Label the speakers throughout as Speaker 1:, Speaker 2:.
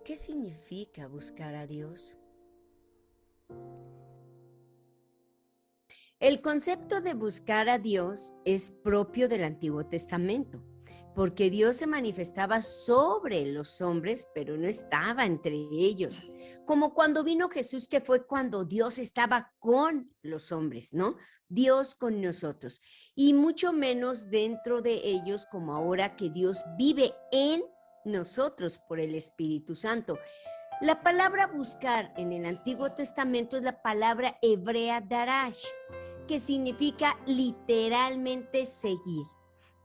Speaker 1: ¿Qué significa buscar a Dios? El concepto de buscar a Dios es propio del Antiguo Testamento, porque Dios se manifestaba sobre los hombres, pero no estaba entre ellos. Como cuando vino Jesús, que fue cuando Dios estaba con los hombres, ¿no? Dios con nosotros. Y mucho menos dentro de ellos, como ahora que Dios vive en nosotros por el Espíritu Santo. La palabra buscar en el Antiguo Testamento es la palabra hebrea darash, que significa literalmente seguir,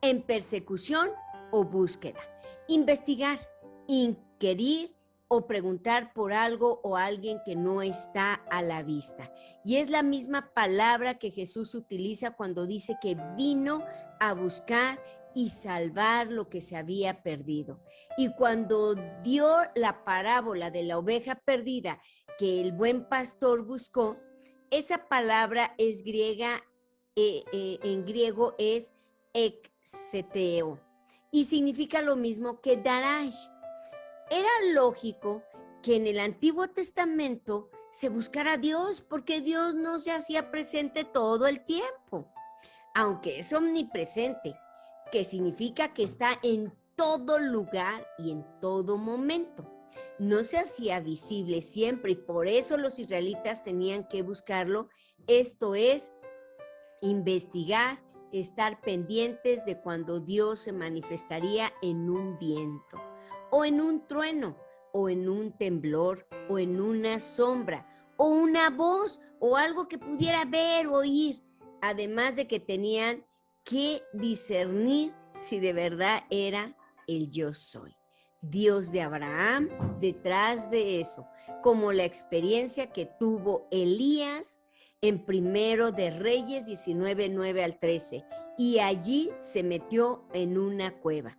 Speaker 1: en persecución o búsqueda, investigar, inquirir o preguntar por algo o alguien que no está a la vista. Y es la misma palabra que Jesús utiliza cuando dice que vino a buscar y salvar lo que se había perdido. Y cuando dio la parábola de la oveja perdida que el buen pastor buscó, esa palabra es griega, en griego es exeteo, y significa lo mismo que darash. Era lógico que en el Antiguo Testamento se buscara a Dios, porque Dios no se hacía presente todo el tiempo, aunque es omnipresente, que significa que está en todo lugar y en todo momento. No se hacía visible siempre y por eso los israelitas tenían que buscarlo, esto es, investigar, estar pendientes de cuando Dios se manifestaría en un viento, o en un trueno, o en un temblor, o en una sombra, o una voz, o algo que pudiera ver o oír, además de que tenían que discernir si de verdad era el yo soy. Dios de Abraham detrás de eso, como la experiencia que tuvo Elías en Primero de Reyes 19, 9 al 13, y allí se metió en una cueva.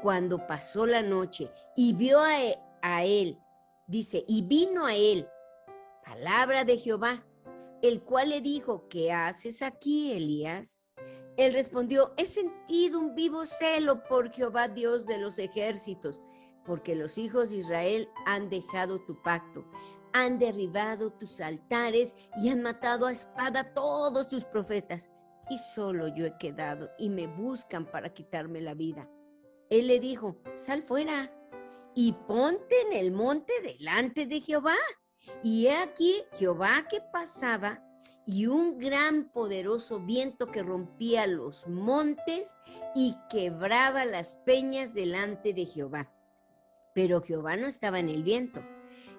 Speaker 1: Cuando pasó la noche y vio a él, dice, y vino a él palabra de Jehová, el cual le dijo, ¿qué haces aquí, Elías? Él respondió, he sentido un vivo celo por Jehová Dios de los ejércitos, porque los hijos de Israel han dejado tu pacto, han derribado tus altares y han matado a espada a todos tus profetas, y solo yo he quedado y me buscan para quitarme la vida. Él le dijo, sal fuera y ponte en el monte delante de Jehová. Y he aquí Jehová que pasaba, y un gran poderoso viento que rompía los montes y quebraba las peñas delante de Jehová. Pero Jehová no estaba en el viento.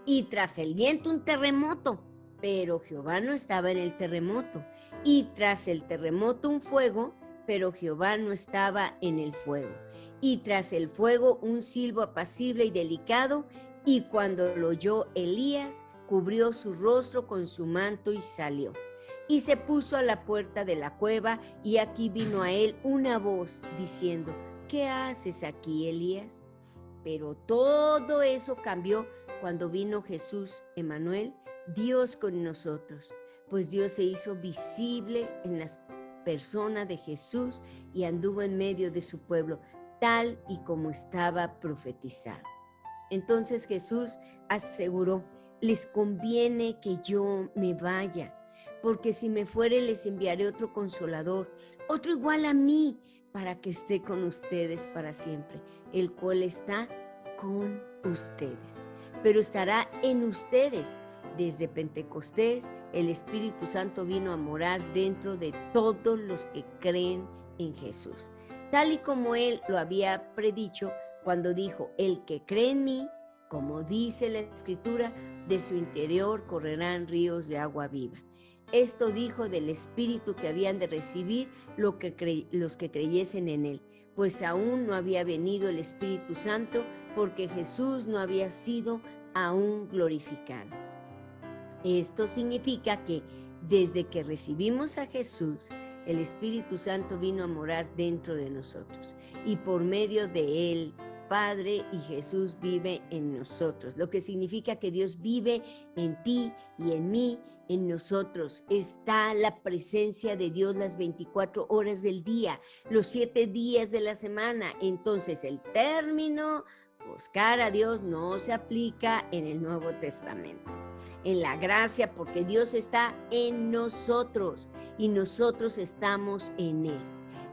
Speaker 1: Y tras el viento un terremoto, pero Jehová no estaba en el terremoto. Y tras el terremoto un fuego, pero Jehová no estaba en el fuego. Y tras el fuego un silbo apacible y delicado, y cuando lo oyó Elías, cubrió su rostro con su manto y salió. Y se puso a la puerta de la cueva, y aquí vino a él una voz diciendo, ¿qué haces aquí, Elías? Pero todo eso cambió cuando vino Jesús, Emmanuel, Dios con nosotros, pues Dios se hizo visible en la persona de Jesús y anduvo en medio de su pueblo, tal y como estaba profetizado. Entonces Jesús aseguró, les conviene que yo me vaya, porque si me fuere les enviaré otro consolador, otro igual a mí, para que esté con ustedes para siempre, el cual está con ustedes, pero estará en ustedes. Desde Pentecostés, el Espíritu Santo vino a morar dentro de todos los que creen en Jesús, tal y como Él lo había predicho cuando dijo, el que cree en mí, como dice la Escritura, de su interior correrán ríos de agua viva. Esto dijo del Espíritu que habían de recibir los que creyesen en Él, pues aún no había venido el Espíritu Santo, porque Jesús no había sido aún glorificado. Esto significa que desde que recibimos a Jesús, el Espíritu Santo vino a morar dentro de nosotros, y por medio de Él, Padre y Jesús vive en nosotros, lo que significa que Dios vive en ti y en mí, en nosotros. Está la presencia de Dios las 24 horas del día, los 7 días de la semana. Entonces el término Buscar a Dios no se aplica en el Nuevo Testamento. En la gracia, porque Dios está en nosotros y nosotros estamos en Él.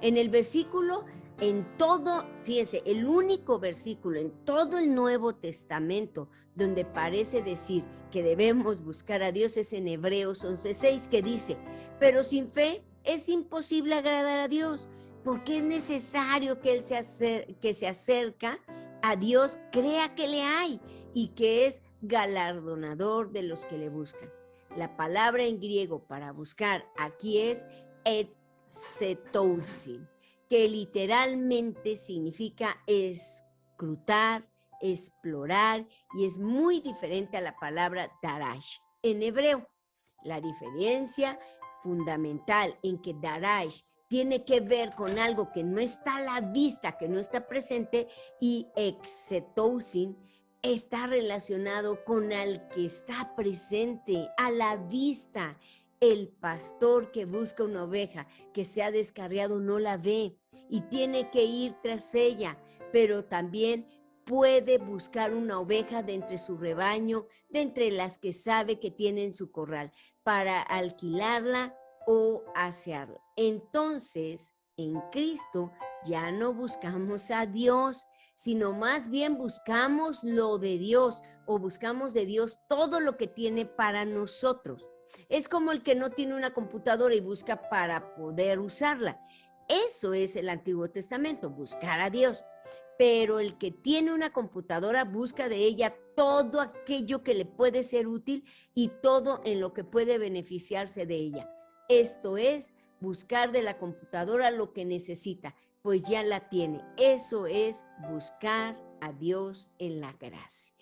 Speaker 1: En el versículo, en todo, fíjense, el único versículo en todo el Nuevo Testamento donde parece decir que debemos buscar a Dios es en Hebreos 11:6, que dice: pero sin fe es imposible agradar a Dios, porque es necesario que que se acerca a Dios, crea que le hay y que es galardonador de los que le buscan. La palabra en griego para buscar aquí es etzetousin, que literalmente significa escrutar, explorar, y es muy diferente a la palabra darash en hebreo. La diferencia fundamental en que darash tiene que ver con algo que no está a la vista, que no está presente, y etzetousin está relacionado con al que está presente, a la vista. El pastor que busca una oveja que se ha descarriado no la ve y tiene que ir tras ella, pero también puede buscar una oveja de entre su rebaño, de entre las que sabe que tiene en su corral, para alquilarla o asearla. Entonces, en Cristo ya no buscamos a Dios, sino más bien buscamos lo de Dios, o buscamos de Dios todo lo que tiene para nosotros. Es como el que no tiene una computadora y busca para poder usarla. Eso es el Antiguo Testamento, buscar a Dios. Pero el que tiene una computadora busca de ella todo aquello que le puede ser útil y todo en lo que puede beneficiarse de ella. Esto es buscar de la computadora lo que necesita, pues ya la tiene. Eso es buscar a Dios en la gracia.